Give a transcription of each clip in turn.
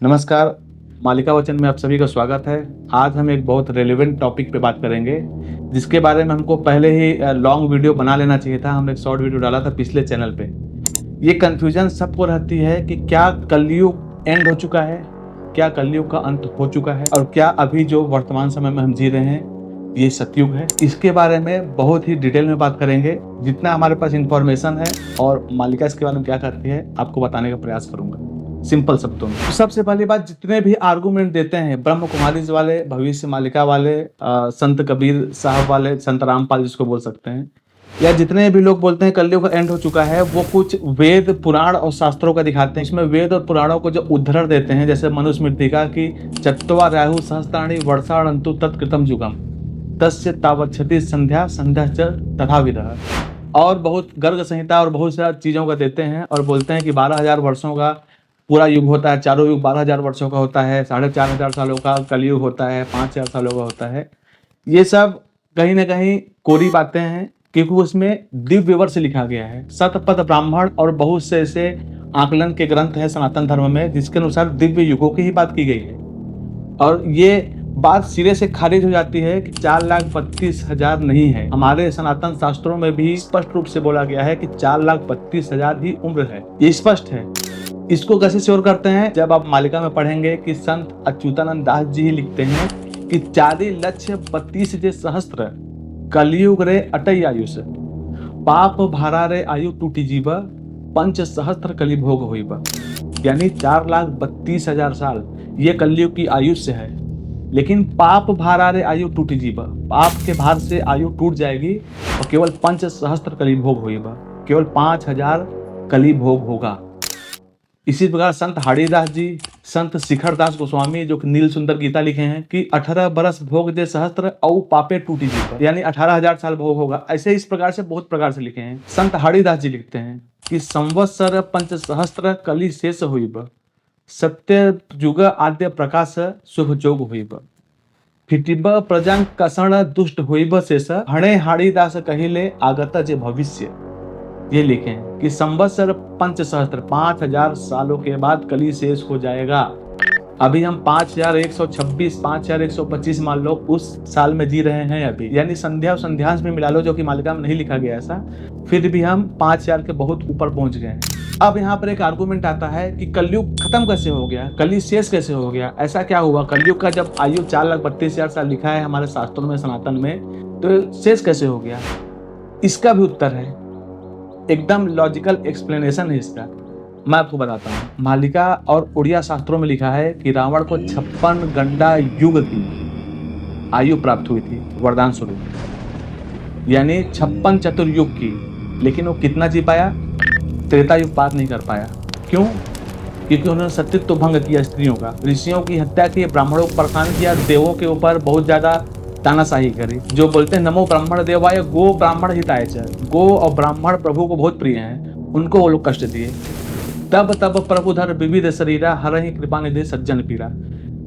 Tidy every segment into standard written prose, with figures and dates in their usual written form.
नमस्कार, मालिका वचन में आप सभी का स्वागत है। आज हम एक बहुत रेलेवेंट टॉपिक पे बात करेंगे, जिसके बारे में हमको पहले ही लॉन्ग वीडियो बना लेना चाहिए था। हमने एक शॉर्ट वीडियो डाला था पिछले चैनल पे। ये कन्फ्यूजन सबको रहती है कि क्या कलयुग एंड हो चुका है, क्या कलयुग का अंत हो चुका है, और क्या अभी जो वर्तमान समय में हम जी रहे हैं ये सतयुग है। इसके बारे में बहुत ही डिटेल में बात करेंगे। जितना हमारे पास इंफॉर्मेशन है और मालिका इसके बारे में क्या करती है, आपको बताने का प्रयास करूंगा सिंपल शब्दों में। तो सबसे पहली बात, जितने भी आर्गुमेंट देते हैं ब्रह्म कुमारीज वाले, भविष्य मालिका वाले, संत कबीर साहब वाले, संत रामपाल जिसको बोल सकते हैं, या जितने भी लोग बोलते हैं कलयुग का एंड हो चुका है, वो कुछ वेद पुराण और शास्त्रों का दिखाते हैं। इसमें वेद और पुराणों को जो उद्धरण देते हैं, जैसे मनुस्मृतिका की चत्वाराहु सहस्त्राणि वर्षाणन्तु तत्कृतम युगम तस्य तावच्छति संध्या संध्या च तथाविधः, और बहुत गर्ग संहिता और बहुत सारी चीजों का देते हैं और बोलते हैं कि 12,000 वर्षों का पूरा युग होता है, चारों युग 12,000 वर्षों का होता है, 4,500 सालों का कलयुग होता है, 5,000 सालों का होता है। ये सब कहीं ना कहीं कोरी बातें हैं, क्योंकि उसमें दिव्य वर्ष लिखा गया है। शतपथ ब्राह्मण और बहुत से ऐसे आकलन के ग्रंथ हैं सनातन धर्म में, जिसके अनुसार दिव्य युगों की ही बात की गई है। और ये बात सिरे से खारिज हो जाती है कि 4,32,000 नहीं है। हमारे सनातन शास्त्रों में भी स्पष्ट रूप से बोला गया है कि 4,32,000 ही उम्र है। ये स्पष्ट है। इसको कैसे श्योर करते हैं? जब आप मालिका में पढ़ेंगे कि संत अच्युतानंद दास जी ही लिखते हैं कि 4,32 जे सहस्त्र कलयुग रे अटई आयुष पाप भारा रे आयु टूटी जीव पंच सहस्त्र कली भोग होइब। यानी 4,32,000 साल ये कलयुग की आयुष्य है। लेकिन पाप भारा रे आयु टूटी जीव, पाप के भार से आयु टूट जाएगी और केवल पंच सहस्त्र कली भोग होइब, केवल 5,000 कली भोग होगा। इसी प्रकार संत हाड़ीदास जी, संत शिखर दास गोस्वामी जो कि नील सुंदर गीता लिखे हैं कि 18 बरस भोग दे सहस्त्र औ पापे टूटी जीव, यानी 18,000 साल भोग होगा। ऐसे इस प्रकार से बहुत प्रकार से लिखे हैं। संत हाड़ीदास जी लिखते हैं कि संवत्सर पंच सहस्त्र कली शेष होइब सत्य जुग आद्य प्रकाश शुभ जोग होइब फिटिब प्रजंग कसण दुष्ट होइब शेष हणे हाड़ीदास कहिले आगत जे भविष्य। ये लिखे हैं कि संवत्सर पंच सहस्त्र 5,000 सालों के बाद कली शेष हो जाएगा। अभी हम 5,126 5,125 मान लो उस साल में जी रहे हैं अभी, यानी संध्या और संध्यांश में मिला लो, जो कि मालिका में नहीं लिखा गया ऐसा, फिर भी हम 5,000 के बहुत ऊपर पहुंच गए हैं। अब यहाँ पर एक आर्गुमेंट आता है कि कलयुग खत्म कैसे हो गया, कली शेष कैसे हो गया, ऐसा क्या हुआ? कलयुग का जब आयु 4,32,000 साल लिखा है हमारे शास्त्रों में सनातन में, तो शेष कैसे हो गया? इसका भी उत्तर है, एकदम लॉजिकल एक्सप्लेनेशन है इसका। मैं आपको बताता हूँ। मालिका और उड़िया शास्त्रों में लिखा है कि रावण को 56 गंडा युग की आयु प्राप्त हुई थी वरदान स्वरूप, यानी 56 चतुर्युग की। लेकिन वो कितना जी पाया? त्रेता युग पार नहीं कर पाया। क्यों? क्योंकि उन्होंने सतीत्व भंग किया, स्त्रियों का, ऋषियों की हत्या की, ब्राह्मणों को परेशान किया, देवों के ऊपर बहुत ज्यादा तानाशाही करी। जो बोलते हैं नमो ब्राह्मण देवाय गो ब्राह्मण हिताय च, गो और ब्राह्मण प्रभु को बहुत प्रिय हैं, उनको वो लोग कष्ट दिए। तब तब प्रभु धर विविध शरीरा हरहि कृपा निधि सज्जन पीरा,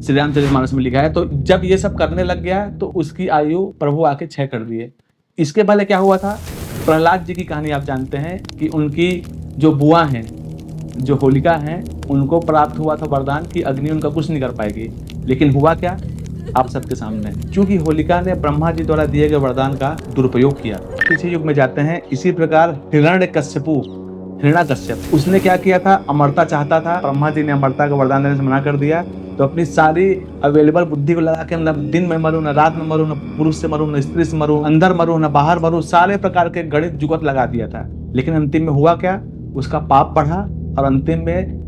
श्री रामचरितमानस में लिखा है। तो जब ये सब करने लग गया तो उसकी आयु प्रभु आके 6 कर दिए। इसके पहले क्या हुआ था? प्रहलाद जी की कहानी आप जानते हैं कि उनकी जो बुआ हैं, जो होलिका हैं, उनको प्राप्त हुआ था वरदान कि अग्नि उनका कुछ नहीं कर पाएगी। लेकिन हुआ क्या? आप सबके सामने, क्योंकि होलिका ने ब्रह्मा जी द्वारा दिए गए वरदान का दुरुपयोग किया। पीछे युग में जाते हैं। इसी प्रकार हिरण्यकश्यप, उसने क्या किया था? अमरता चाहता था। ब्रह्मा जी ने अमरता का वरदान देने से मना कर दिया, तो अपनी सारी अवेलेबल बुद्धि को लगा के, मतलब दिन में मरूं, न रात में मरूं, न पुरुष से मरूं, न स्त्री से मरूं, अंदर मरूं, न बाहर मरूं, सारे प्रकार के गणित जुगत लगा दिया था। लेकिन अंतिम में हुआ क्या? उसका पाप बढ़ा और अंतिम में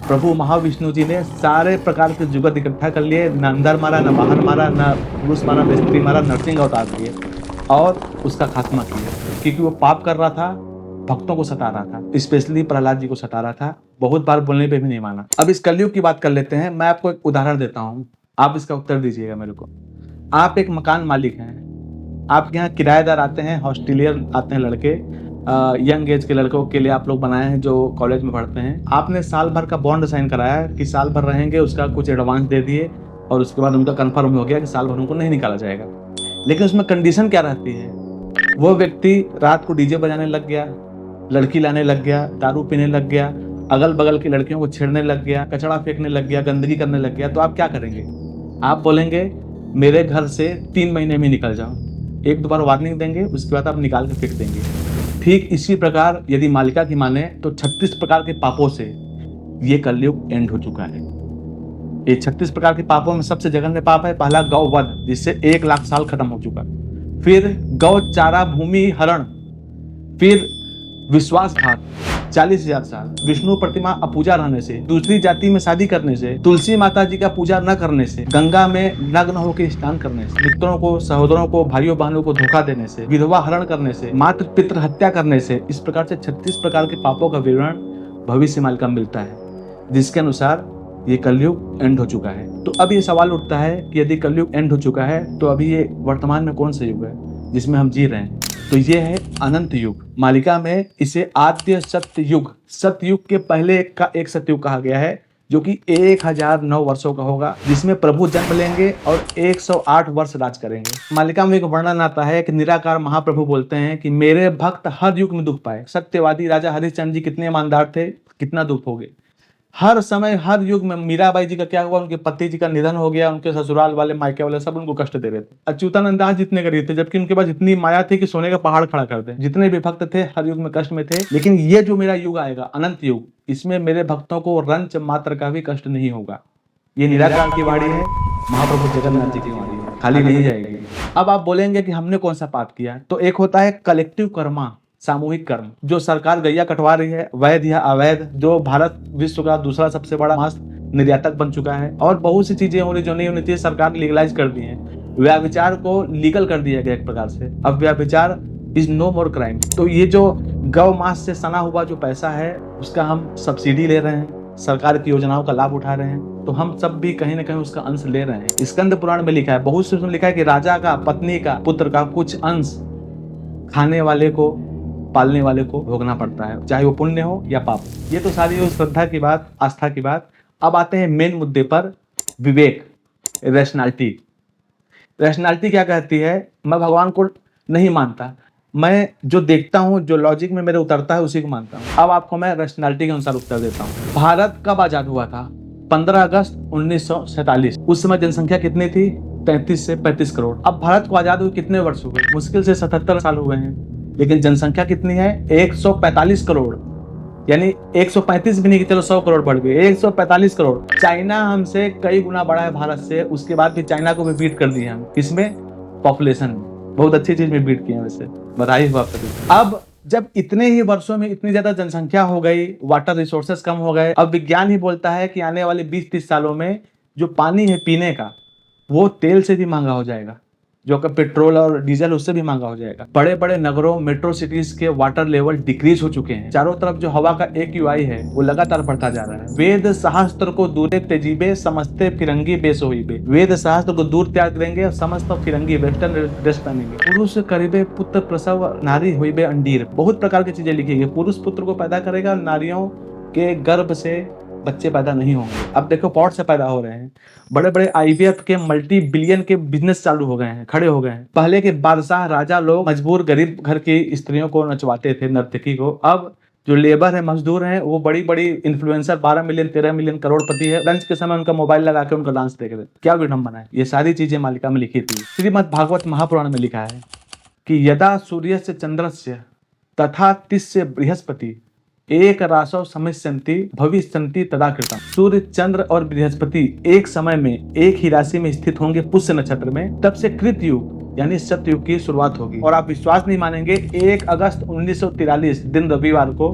प्रभु महाविष्णु जी ने सारे प्रकार के जुगत इकट्ठा कर लिए। न अंदर मारा, न बाहर मारा, न पुरुष मारा, न स्त्री मारा, नरसिंह अवतार दिए और उसका खात्मा किया। क्योंकि वो पाप कर रहा था, भक्तों को सता रहा था, स्पेशली प्रहलाद जी को सता रहा था। बहुत बार बोलने पे भी नहीं माना। अब इस कलयुग की बात कर लेते हैं। मैं आपको एक उदाहरण देता हूँ, आप इसका उत्तर दीजिएगा मेरे को। आप एक मकान मालिक हैं, आपके यहाँ किराएदार आते हैं, हॉस्टेलियर आते हैं, लड़के, यंग एज के लड़कों के लिए आप लोग बनाए हैं जो कॉलेज में पढ़ते हैं। आपने साल भर का बॉन्ड साइन कराया कि साल भर रहेंगे, उसका कुछ एडवांस दे दिए और उसके बाद उनका कंफर्म हो गया कि साल भर उनको नहीं निकाला जाएगा। लेकिन उसमें कंडीशन क्या रहती है? वो व्यक्ति रात को डीजे बजाने लग गया, लड़की लाने लग गया, दारू पीने लग गया, अगल बगल की लड़कियों को छेड़ने लग गया, कचरा फेंकने लग गया, गंदगी करने लग गया, तो आप क्या करेंगे? आप बोलेंगे मेरे घर से 3 महीने में निकल जाओ। एक दो बार वार्निंग देंगे, उसके बाद आप निकाल के फेंक देंगे। ठीक इसी प्रकार यदि मालिका की माने तो 36 प्रकार के पापों से ये कलयुग एंड हो चुका है। ये 36 प्रकार के पापों में सबसे जघन्य पाप है पहला गौ वध, जिससे 1 लाख साल खत्म हो चुका। फिर गौ चारा भूमि हरण, फिर विश्वासघात 40,000 साल, विष्णु प्रतिमा अपूजा रहने से, दूसरी जाति में शादी करने से, तुलसी माता जी का पूजा न करने से, गंगा में नग्न होकर स्नान करने से, मित्रों को, सहोदरों को, भाइयों बहनों को धोखा देने से, विधवा हरण करने से, मातृ पितृ हत्या करने से, इस प्रकार से 36 प्रकार के पापों का विवरण भविष्य मालिका में मिलता है, जिसके अनुसार ये कलयुग एंड हो चुका है। तो अब ये सवाल उठता है कि यदि कलयुग एंड हो चुका है तो अभी ये वर्तमान में कौन सा युग है जिसमें हम जी रहे हैं? तो ये है अनंत युग। मालिका में इसे आद्य सत्य युग, सतयुग के पहले का एक सतयुग कहा गया है, जो कि 1009 वर्षों का होगा, जिसमें प्रभु जन्म लेंगे और 108 वर्ष राज करेंगे। मालिका में एक वर्णन आता है कि निराकार महाप्रभु बोलते हैं कि मेरे भक्त हर युग में दुख पाए। सत्यवादी राजा हरिश्चंद्र जी कितने ईमानदार थे, कितना दुख हो गए। हर समय हर युग में मीराबाई जी का क्या हुआ, उनके पति जी का निधन हो गया, उनके ससुराल वाले, मायके वाले सब उनको कष्ट दे रहे थे। अच्युतानंद दास जितने गरीब थे, जबकि उनके पास इतनी माया थी कि सोने का पहाड़ खड़ा कर दे। जितने भी भक्त थे हर युग में कष्ट में थे, लेकिन ये जो मेरा युग आएगा अनंत युग, इसमें मेरे भक्तों को रंच मात्र का भी कष्ट नहीं होगा। ये निराकार की वाणी है, महाप्रभु जगन्नाथ जी की वाणी है, खाली नहीं जाएगी। अब आप बोलेंगे कि हमने कौन सा पाप किया? तो एक होता है कलेक्टिव कर्मा, सामूहिक कर्म, जो सरकार गैया कटवा रही है, वैध या अवैध, जो भारत विश्व का दूसरा सबसे बड़ा मांस निर्यातक बन चुका है, और बहुत सी चीजें हो रही जो नहीं होनी चाहिए, सरकार लीगलाइज कर दी है। व्यभिचार को लीगल कर दिया गया एक प्रकार से, अब व्यभिचार इज नो मोर क्राइम। तो ये जो गौ मांस से सना हुआ जो पैसा है, उसका हम सब्सिडी ले रहे हैं, सरकार की योजनाओं का लाभ उठा रहे हैं, तो हम सब भी कहीं ना कहीं उसका अंश ले रहे हैं। स्कंद पुराण में लिखा है, बहुत से उसमें लिखा है कि राजा का, पत्नी का, पुत्र का कुछ अंश खाने वाले को, पालने वाले को भोगना पड़ता है, चाहे वो पुण्य हो या पाप। ये तो सारी वो श्रद्धा की बात, आस्था की बात। अब आते हैं मेन मुद्दे पर, विवेक, रैशनैलिटी। रैशनैलिटी क्या कहती है? मैं भगवान को नहीं मानता, मैं जो देखता हूँ, जो लॉजिक में मेरे उतरता है उसी को मानता हूँ। अब आपको मैं रैशनैलिटी के अनुसार उत्तर देता हूँ। भारत कब आजाद हुआ था? 15 अगस्त 1947। उस समय जनसंख्या कितनी थी? 33 से 35 करोड़। अब भारत को आजाद हुए कितने वर्ष हुए? मुश्किल से 77 साल हुए हैं, लेकिन जनसंख्या कितनी है? 145 करोड़। यानी 135 भी नहीं कि चलो 100 करोड़ बढ़ गए, 145 करोड़। चाइना हमसे कई गुना बड़ा है भारत से, उसके बाद भी चाइना को भी बीट कर दिए हम। किसमें? पॉपुलेशन में। बहुत अच्छी चीज में बीट किए हैं वैसे, बधाई हो आपको। अब जब इतने ही वर्षों में इतनी ज्यादा जनसंख्या हो गई, वाटर रिसोर्सेस कम हो गए, अब विज्ञान ही बोलता है कि आने वाले 20-30 सालों में जो पानी है पीने का, वो तेल से भी महंगा हो जाएगा, जो कि पेट्रोल और डीजल उससे भी महंगा हो जाएगा। बड़े बड़े नगरों, मेट्रो सिटीज के वाटर लेवल डिक्रीज हो चुके हैं। चारों तरफ जो हवा का AQI है वो लगातार बढ़ता जा रहा है। वेद शास्त्र को दूरे तेजीबे, समझते फिरंगी बेसोईबे। वेद शास्त्र को दूर त्याग देंगे और समस्त फिरंगी वेस्टर्न ड्रेस पहनेंगे। पुरुष करीबे पुत्र प्रसव, नारी होइबे अंडीर। बहुत प्रकार की चीजें लिखी गई। पुरुष पुत्र को पैदा करेगा, नारियों के गर्भ से बच्चे पैदा नहीं होंगे। अब देखो पॉट से पैदा हो रहे हैं। बड़े बड़े IVF के मल्टी बिलियन के बिजनेस चालू हो गए हैं, खड़े हो गए हैं। पहले के बादशाह राजा लोग मजबूर गरीब घर की स्त्रियों को नचवाते थे, नर्तकी को। अब जो लेबर है, मजदूर हैं, वो बड़ी बड़ी इन्फ्लुएंसर 12 मिलियन 13 मिलियन करोड़पति है। लंच के समय उनका मोबाइल लगा के उनका डांस देख रहे। क्या विडंबना है। ये सारी चीजें मालिका में लिखी थी। श्रीमद् भागवत महापुराण में लिखा है कि यदा सूर्यस्य चंद्रस्य तथा तिस्य बृहस्पति एक रासव समिष्यन्ति भविष्यन्ति तदा कृतम्। सूर्य, चंद्र और बृहस्पति एक समय में एक ही राशि में स्थित होंगे पुष्य नक्षत्र में, तब से कृत युग यानी सतयुग की शुरुआत होगी। और आप विश्वास नहीं मानेंगे, 1 अगस्त 1943 दिन रविवार को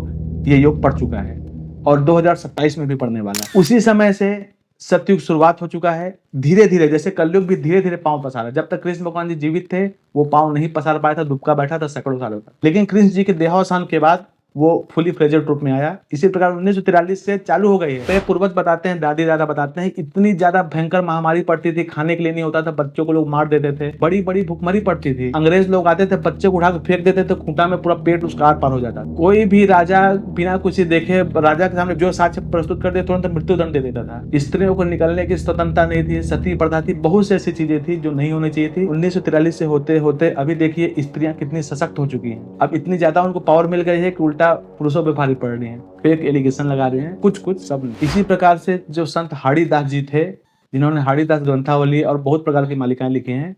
ये योग पड़ चुका है और 2027 में भी पड़ने वाला है। उसी समय से सतयुग शुरुआत हो चुका है। धीरे धीरे, जैसे कलयुग भी धीरे धीरे पांव पसारा। जब तक कृष्ण भगवान जी जीवित थे वो पांव नहीं पसार पाया था, दुबका बैठा था सैकड़ों सालों तक। लेकिन कृष्ण जी के देहावसान के बाद वो फुली फ्लेजेड रूप में आया। इसी प्रकार 1943 से चालू हो गई है। तो पूर्वज बताते हैं, दादी दादा बताते हैं, इतनी ज्यादा भयंकर महामारी पड़ती थी, खाने के लिए नहीं होता था, बच्चों को लोग मार देते थे, बड़ी बड़ी भुखमरी पड़ती थी। अंग्रेज लोग आते थे, बच्चे को उठा के फेंक देते थे, खूंटा में पूरा पेट उसका आर पार हो जाता। कोई भी राजा बिना कुछ देखे राजा के सामने जो साक्ष्य प्रस्तुत कर दे तुरंत मृत्यु दंड दे देता था। स्त्रियों को निकलने की स्वतंत्रता नहीं थी, सती प्रथा थी, बहुत सी ऐसी चीजें थी जो नहीं होनी चाहिए थी। 1943 से होते होते अभी देखिए स्त्रियां कितनी सशक्त हो चुकी हैं। अब इतनी ज्यादा उनको पावर मिल गई है कि उल्टा महिला पुरुषों पे भारी पड़ रही हैं, फेक एलिगेशन लगा रहे हैं, कुछ सब नहीं। इसी प्रकार से जो संत हाड़ीदास जी थे, जिन्होंने हाड़ीदास ग्रंथावली और बहुत प्रकार की मालिकाएं लिखी हैं,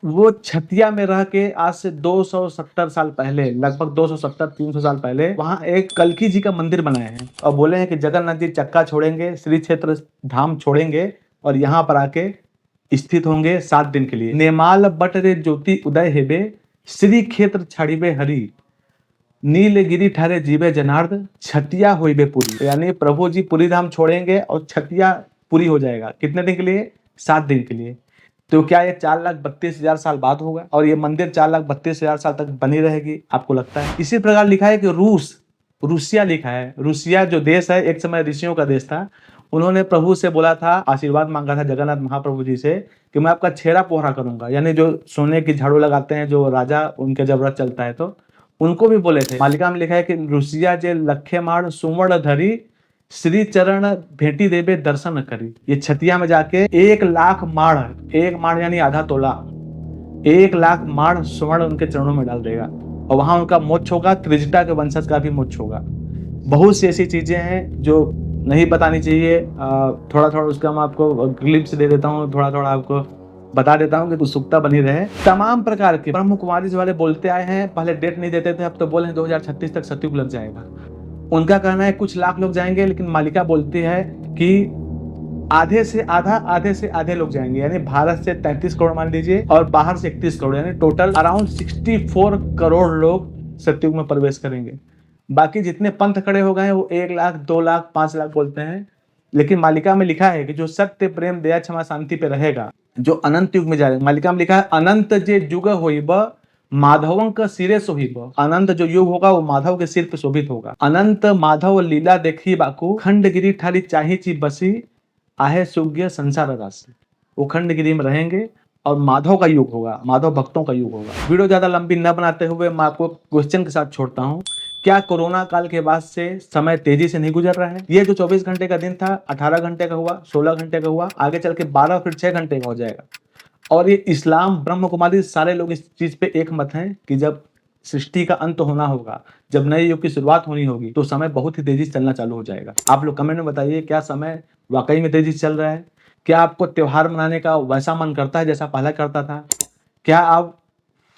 वो छतिया में रह के आज से 270 साल पहले, लगभग 270-300 साल पहले वहां एक कल्की जी का मंदिर बनाए हैं और बोले हैं कि जगन्नाथ जी चक्का छोड़ेंगे, श्री क्षेत्र धाम छोड़ेंगे और यहाँ पर आके स्थित होंगे 7 दिन के लिए। नेमाल बट रे ज्योति उदय हेबे, श्री क्षेत्र छाड़िबे हरि, नीलगिरी ठहरे जीवे जनार्द, छतिया होइबे पूरी। यानी प्रभु जी पूरी धाम छोड़ेंगे और छतिया पूरी हो जाएगा। कितने दिन के लिए? 7 दिन के लिए। तो क्या ये 4,32,000 साल बाद होगा और ये मंदिर 4,32,000 साल तक बनी रहेगी, आपको लगता है? इसी प्रकार लिखा है कि रूसिया लिखा है। रूसिया जो देश है, एक समय ऋषियों का देश था। उन्होंने प्रभु से बोला था, आशीर्वाद मांगा था जगन्नाथ महाप्रभु जी से कि मैं आपका छेड़ा पोहरा करूंगा, यानी जो सोने की झाड़ू लगाते हैं जो राजा, उनके जब रथ चलता है तो उनको भी बोले थे। मालिका में लिखा है कि रूसिया जे लखे मार सुवर्ण धरी, श्री चरण भेटी देवे दर्शन करी। ये छतिया में जाके 1,00,000 माड़, 1 माड़ यानी आधा तोला, 1,00,000 माड़ स्वर्ण उनके चरणों में डाल देगा और वहां उनका मोक्ष होगा। त्रिजटा के वंशज का भी मोक्ष होगा। बहुत सी ऐसी चीजें हैं जो नहीं बतानी चाहिए। थोड़ा थोड़ा उसका मैं आपको ग्लिम्स दे देता हूँ, थोड़ा थोड़ा आपको बता देता हूँ कि उत्सुकता बनी रहे। तमाम प्रकार के ब्रह्म कुमारी वाले बोलते आए हैं, पहले डेट नहीं देते थे, अब तो बोले 2036 तक सतयुग लग जाएगा। उनका कहना है कुछ लाख लोग जाएंगे, लेकिन मालिका बोलती है कि आधे से आधे लोग जाएंगे। यानी भारत से 33 करोड़ मान लीजिए और बाहर से 31 करोड़, यानी टोटल अराउंड 64 करोड़ लोग सतयुग में प्रवेश करेंगे। बाकी जितने पंथ खड़े हो गए हैं वो 1 लाख, 2 लाख, 5 लाख बोलते हैं। लेकिन मालिका में लिखा है कि जो सत्य, प्रेम, दया, क्षमा, शांति पे रहेगा, जो अनंत युग में जाएगा। मालिका में लिखा है अनंत जे युग होइब, माधवों का सिरे शोभिब। अनंत जो युग होगा वो माधव के सिर पे शोभित होगा। अनंत माधव लीला देखी बाकू, खंडगिरी ठारी चाही ची बसी, आहे सुग्य संसार राशि। वो खंडगिरी में रहेंगे और माधव का युग होगा, माधव भक्तों का युग होगा। वीडियो ज्यादा लंबी न बनाते हुए मैं आपको क्वेश्चन के साथ छोड़ता हूँ। क्या कोरोना काल के बाद से समय तेजी से नहीं गुजर रहा है? ये जो 24 घंटे का दिन था, 18 घंटे का हुआ, 16 घंटे का हुआ, आगे चल के 12 फिर 6 घंटे का हो जाएगा। और ये इस्लाम, ब्रह्म कुमारी, सारे लोग इस चीज पे एक मत हैं कि जब सृष्टि का अंत होना होगा, जब नए युग की शुरुआत होनी होगी, तो समय बहुत ही तेजी से चलना चालू हो जाएगा। आप लोग कमेंट में बताइए, क्या समय वाकई में तेजी से चल रहा है? क्या आपको त्योहार मनाने का वैसा मन करता है जैसा पहले करता था? क्या आप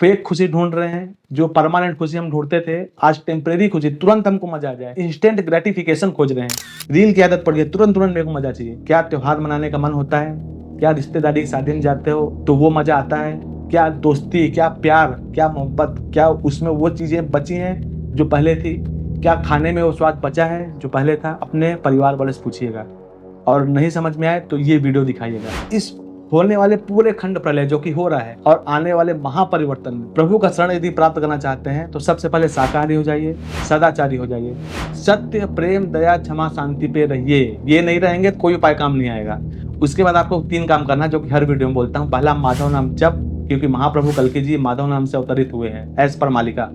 फेक खुशी ढूंढ रहे हैं? जो परमानेंट खुशी हम ढूंढते थे, आज टेम्परेरी खुशी, तुरंत हमको मजा आ जाए, इंस्टेंट ग्रेटिफिकेशन खोज रहे हैं। रील की आदत पड़ गई, तुरंत मेरे को मजा चाहिए। क्या त्योहार मनाने का मन होता है? क्या रिश्तेदारी की शादी में जाते हो तो वो मजा आता है? क्या दोस्ती, क्या प्यार, क्या मोहब्बत, क्या उसमें वो चीजें बची हैं जो पहले थी? क्या खाने में वो स्वाद बचा है जो पहले था? अपने परिवार वाले से पूछिएगा। और नहीं समझ में आए तो ये वीडियो दिखाइएगा। इस होने वाले पूरे खंड प्रलय जो कि हो रहा है और आने वाले महापरिवर्तन में प्रभु का शरण यदि प्राप्त करना चाहते हैं तो सबसे पहले शाकाहारी हो जाइए, सदाचारी हो जाइए, सत्य, प्रेम, दया, क्षमा, शांति पे रहिए। ये नहीं रहेंगे तो कोई उपाय काम नहीं आएगा। उसके बाद आपको 3 काम करना, जो कि हर वीडियो में बोलता हूँ। पहला, माधव नाम जप, क्योंकि महाप्रभु कल्की जी माधव नाम से अवतरित हुए हैं एज पर मालिका।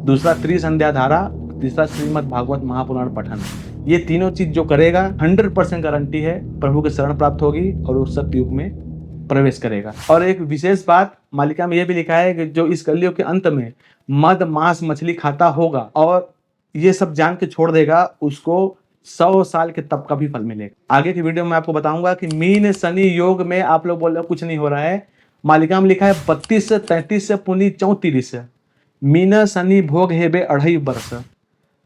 दूसरा, त्रिसंध्या धारा। तीसरा, श्रीमद् भागवत महापुराण पठन। ये तीनों चीज जो करेगा 100% गारंटी है प्रभु की शरण प्राप्त होगी और वो सतयुग में प्रवेश करेगा। और एक विशेष बात मालिका में यह भी लिखा है कि जो इस कलयुग के अंत में मद, मांस, मछली खाता होगा और ये सब जान के छोड़ देगा, उसको 100 साल के तप का भी फल मिलेगा। आगे की वीडियो में आपको बताऊंगा कि मीन शनि योग में आप लोग बोल रहे हो कुछ नहीं हो रहा है। मालिका में लिखा है 32 से 33 से पुनी 34 मीन शनि भोग हेबे 2.5 वर्ष,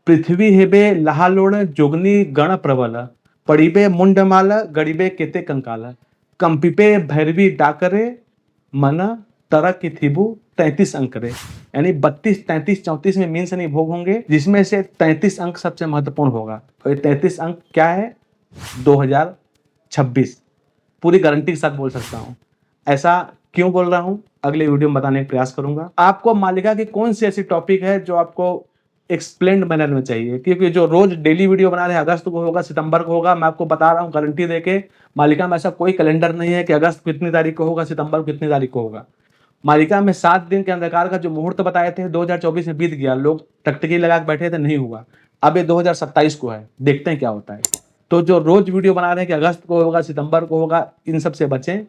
पृथ्वी हेबे लहालोड़ जोगनी गण प्रबल, पड़िबे मुंडमाल गड़िबे केते कंकाल, कंपिपे भैरवी डाकरे मन तरक की थिबू 33 अंक रे। यानी 32, 33, 34 में मीन शनि भोग होंगे, जिसमें से 33 अंक सबसे महत्वपूर्ण होगा। और ये 33 अंक क्या है? 2026। पूरी गारंटी के साथ बोल सकता हूँ। ऐसा क्यों बोल रहा हूँ अगले वीडियो में बताने का प्रयास करूंगा। आपको मालिका की कौन सी ऐसी टॉपिक है जो आपको एक्सप्लेन्ड मैनर में चाहिए, क्योंकि जो रोज डेली वीडियो बना रहे हैं, अगस्त को होगा, सितंबर को होगा, मैं आपको बता रहा हूँ गारंटी देके। मालिका में ऐसा कोई कैलेंडर नहीं है कि अगस्त कितनी तारीख को होगा, सितंबर कितनी तारीख को होगा। मालिका में 7 दिन के अंधकार का जो मुहूर्त बताए थे 2024 में बीत गया, लोग टकटकी लगा के बैठे थे, नहीं हुआ। अब ये 2027 को है, देखते हैं क्या होता है। तो जो रोज वीडियो बना रहे हैं कि अगस्त को होगा, सितंबर को होगा, इन सब से बचें।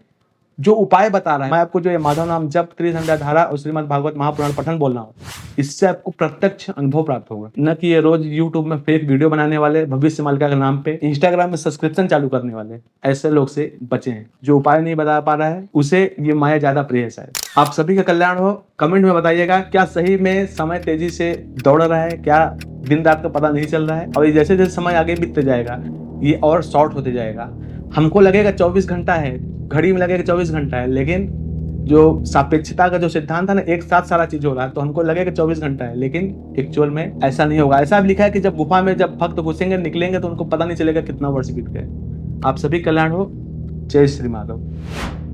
जो उपाय बता रहा है, मैं आपको जो ये माधव नाम जप, त्रिसंध्या धारा और श्रीमद् भागवत महापुराण पठन बोल रहा हूँ, इससे आपको प्रत्यक्ष अनुभव प्राप्त होगा। न कि ये रोज यूट्यूब में फेक वीडियो बनाने वाले, भविष्य मालिका के नाम पे इंस्टाग्राम में सब्सक्रिप्शन चालू करने वाले, ऐसे लोग से बचें। जो उपाय नहीं बता पा रहा है उसे ये माया ज्यादा प्रिय है शायद। आप सभी का कल्याण हो। कमेंट में बताइएगा, क्या सही में समय तेजी से दौड़ रहा है, क्या दिन रात का पता नहीं चल रहा है, और जैसे जैसे समय आगे बीतते जाएगा ये और शॉर्ट होते जाएगा। हमको लगेगा 24 घंटा है, घड़ी में लगेगा 24 घंटा है, लेकिन जो सापेक्षता का जो सिद्धांत है ना, एक साथ सारा चीज हो रहा है, तो हमको लगेगा 24 घंटा है, लेकिन एक्चुअल में ऐसा नहीं होगा। ऐसा भी लिखा है कि जब गुफा में जब भक्त घुसेंगे निकलेंगे तो उनको पता नहीं चलेगा कितना वर्ष बीत गए। आप सभी कल्याण हो। जय श्री माधव।